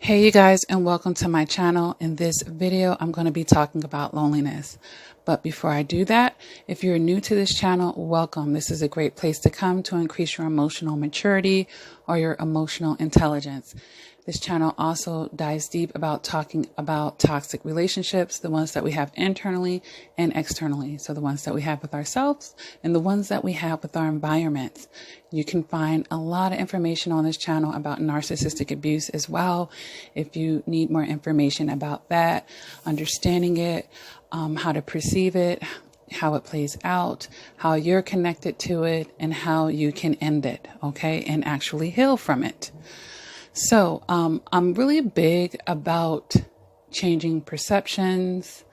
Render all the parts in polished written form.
Hey you guys, and welcome to my channel. In this video, I'm going to be talking about loneliness. But before I do that, if you're new to this channel, welcome. This is a great place to come to increase your emotional maturity or your emotional intelligence. This channel also dives deep about talking about toxic relationships, the ones that we have internally and externally. So the ones that we have with ourselves and the ones that we have with our environments. You can find a lot of information on this channel about narcissistic abuse as well. If you need more information about that, understanding it, how to perceive it, how it plays out, how you're connected to it, and how you can end it, okay, and actually heal from it. So I'm really big about changing perceptions,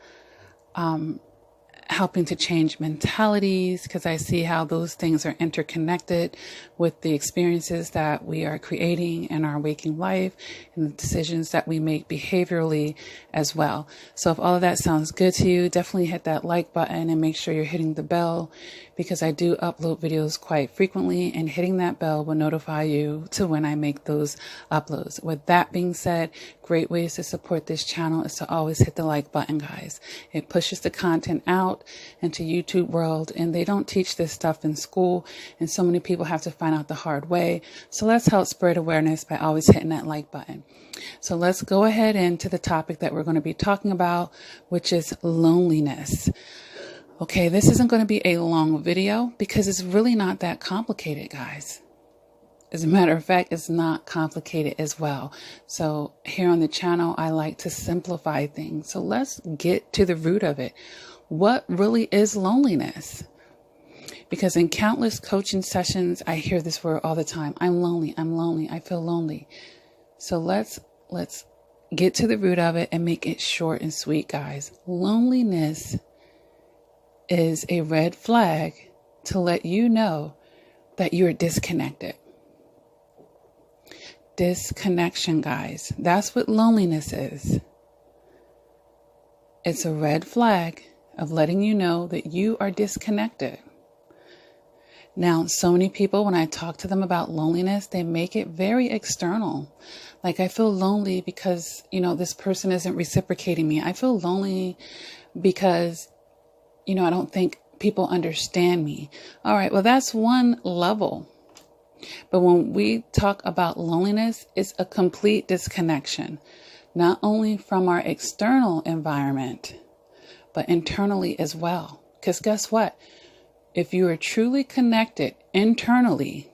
helping to change mentalities, because I see how those things are interconnected with the experiences that we are creating in our waking life and the decisions that we make behaviorally as well. So if all of that sounds good to you, definitely hit that like button and make sure you're hitting the bell, because I do upload videos quite frequently, and hitting that bell will notify you to when I make those uploads. With that being said, great ways to support this channel is to always hit the like button, guys. It pushes the content out into YouTube world, and they don't teach this stuff in school, and so many people have to find out the hard way. So let's help spread awareness by always hitting that like button. So let's go ahead into the topic that we're going to be talking about, which is loneliness. Okay, this isn't going to be a long video because it's really not that complicated, guys. As a matter of fact, it's not complicated as well. So here on the channel, I like to simplify things. So let's get to the root of it. What really is loneliness? Because in countless coaching sessions, I hear this word all the time. I'm lonely. I'm lonely. I feel lonely. So let's get to the root of it and make it short and sweet, guys. Loneliness is a red flag to let you know that you're disconnected. Disconnection, guys. That's what loneliness is. It's a red flag of letting you know that you are disconnected. Now, so many people, when I talk to them about loneliness, they make it very external. Like, I feel lonely because, this person isn't reciprocating me. I feel lonely because I don't think people understand me. All right, well, that's one level. But when we talk about loneliness, it's a complete disconnection, not only from our external environment, but internally as well. Because guess what? If you are truly connected internally,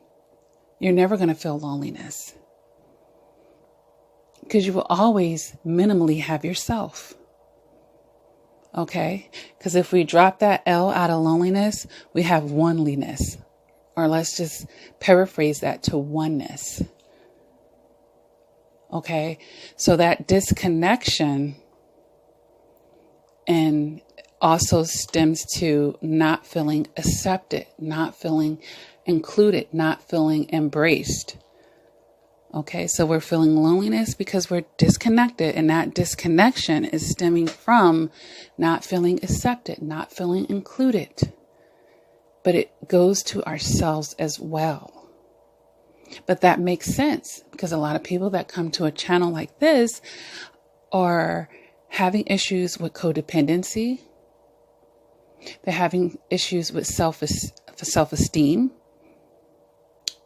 you're never going to feel loneliness. Because you will always minimally have yourself. Okay, because if we drop that L out of loneliness, we have oneliness. Or let's just paraphrase that to oneness. Okay, so that disconnection and also stems to not feeling accepted, not feeling included, not feeling embraced. Okay, so we're feeling loneliness because we're disconnected, and that disconnection is stemming from not feeling accepted, not feeling included. But it goes to ourselves as well. But that makes sense because a lot of people that come to a channel like this are having issues with codependency. They're having issues with self-esteem.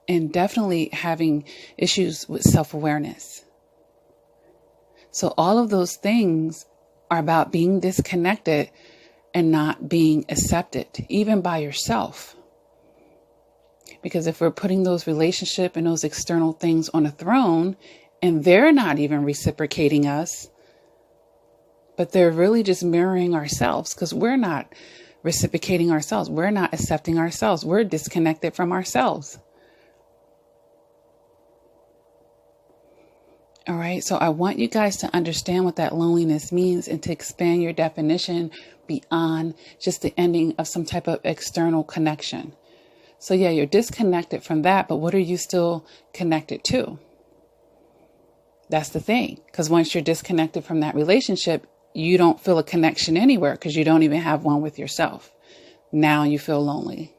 And definitely having issues with self-awareness. So all of those things are about being disconnected and not being accepted, even by yourself. Because if we're putting those relationship and those external things on a throne, and they're not even reciprocating us, but they're really just mirroring ourselves, because we're not reciprocating ourselves. We're not accepting ourselves. We're disconnected from ourselves. All right. So I want you guys to understand what that loneliness means and to expand your definition beyond just the ending of some type of external connection. So yeah, you're disconnected from that, but what are you still connected to? That's the thing. Because once you're disconnected from that relationship, you don't feel a connection anywhere because you don't even have one with yourself. Now you feel lonely.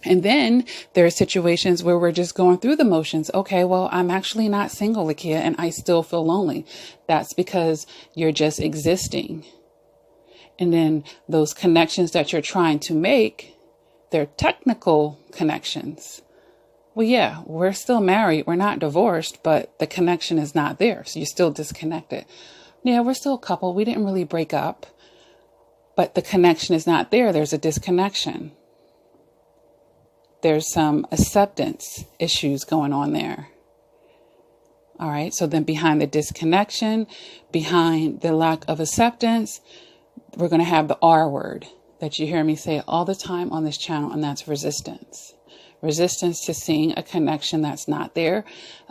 And then there are situations where we're just going through the motions. Okay, well, I'm actually not single, Lakia, and I still feel lonely. That's because you're just existing. And then those connections that you're trying to make, they're technical connections. Well, yeah, we're still married. We're not divorced, but the connection is not there. So you're still disconnected. Yeah, we're still a couple. We didn't really break up, but the connection is not there. There's a disconnection. There's some acceptance issues going on there. All right. So then behind the disconnection, behind the lack of acceptance, we're going to have the R word that you hear me say all the time on this channel, and that's resistance. Resistance to seeing a connection that's not there.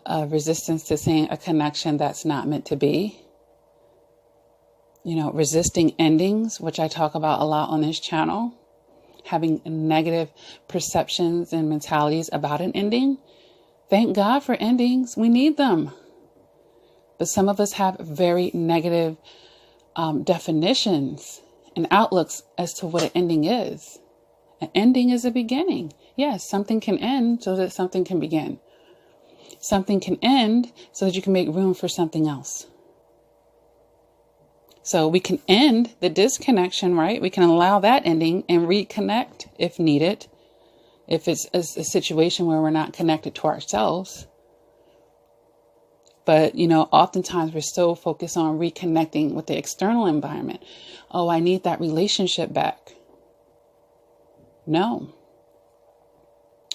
Resistance to seeing a connection that's not meant to be. Resisting endings, which I talk about a lot on this channel. Having negative perceptions and mentalities about an ending. Thank God for endings. We need them. But some of us have very negative definitions and outlooks as to what an ending is. An ending is a beginning. Yes, something can end so that something can begin. Something can end so that you can make room for something else. So we can end the disconnection, right? We can allow that ending and reconnect if needed. If it's a situation where we're not connected to ourselves. But, oftentimes we're so focused on reconnecting with the external environment. Oh, I need that relationship back. No,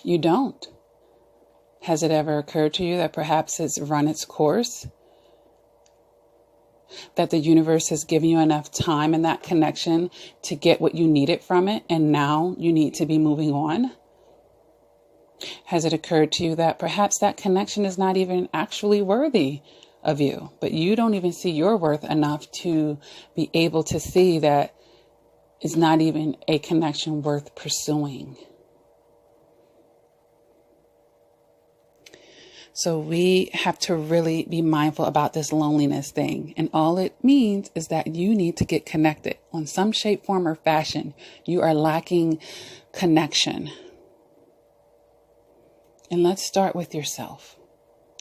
you don't. Has it ever occurred to you that perhaps it's run its course? That the universe has given you enough time in that connection to get what you needed from it, and now you need to be moving on? Has it occurred to you that perhaps that connection is not even actually worthy of you, but you don't even see your worth enough to be able to see that it's not even a connection worth pursuing? So we have to really be mindful about this loneliness thing. And all it means is that you need to get connected in some shape, form, or fashion. You are lacking connection. And let's start with yourself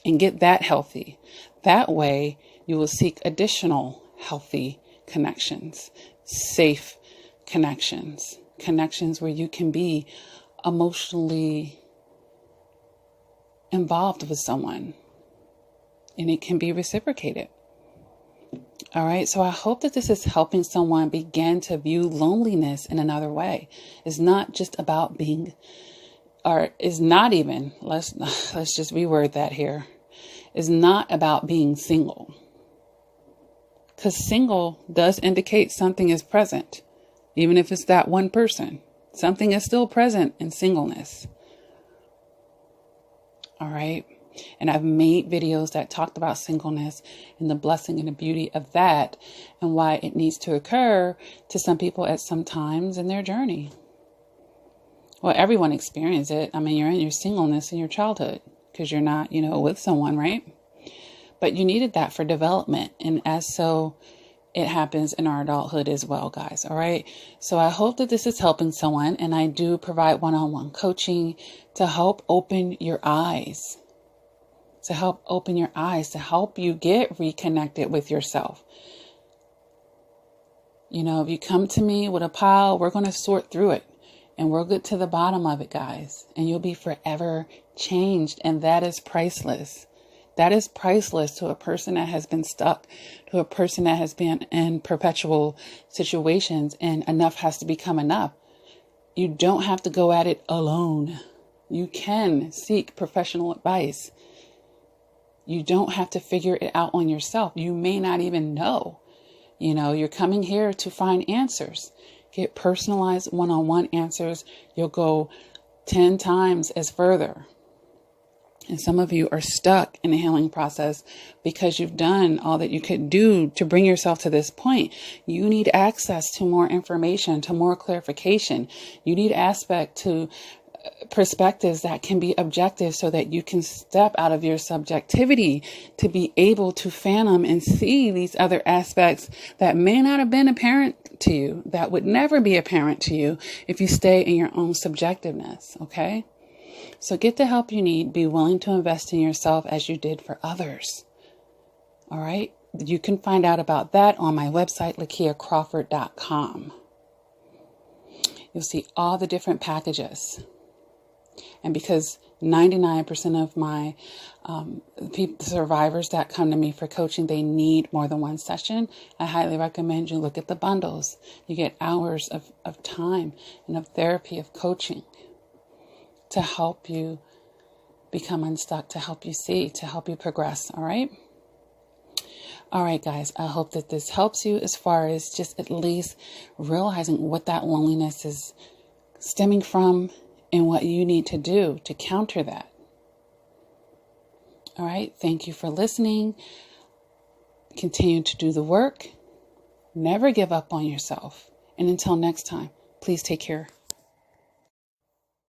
and get that healthy. That way you will seek additional healthy connections, safe connections, connections where you can be emotionally involved with someone and it can be reciprocated. All right. So I hope that this is helping someone begin to view loneliness in another way. It's not just about being, or is not even, let's just reword that here. It's not about being single. Because single does indicate something is present. Even if it's that one person, something is still present in singleness. All right. And I've made videos that talked about singleness and the blessing and the beauty of that and why it needs to occur to some people at some times in their journey. Well, everyone experiences it. I mean, you're in your singleness in your childhood because you're not, with someone, right? But you needed that for development. And as so it happens in our adulthood as well, guys. All right. So I hope that this is helping someone. And I do provide one-on-one coaching to help open your eyes, to help you get reconnected with yourself. If you come to me with a pile, we're going to sort through it and we'll get to the bottom of it, guys. And you'll be forever changed. And that is priceless. That is priceless to a person that has been stuck, to a person that has been in perpetual situations, and enough has to become enough. You don't have to go at it alone. You can seek professional advice. You don't have to figure it out on yourself. You may not even know. You're coming here to find answers. Get personalized one-on-one answers. You'll go 10 times as further. And some of you are stuck in the healing process because you've done all that you could do to bring yourself to this point. You need access to more information, to more clarification. You need access to perspectives that can be objective so that you can step out of your subjectivity to be able to fathom and see these other aspects that may not have been apparent to you, that would never be apparent to you if you stay in your own subjectiveness. Okay? So get the help you need. Be willing to invest in yourself as you did for others. All right? You can find out about that on my website, lakiacrawford.com. You'll see all the different packages. And because 99% of my survivors that come to me for coaching, they need more than one session, I highly recommend you look at the bundles. You get hours of time and of therapy, of coaching to help you become unstuck, to help you see, to help you progress. All right? All right, guys, I hope that this helps you as far as just at least realizing what that loneliness is stemming from and what you need to do to counter that. All right. Thank you for listening. Continue to do the work. Never give up on yourself. And until next time, please take care.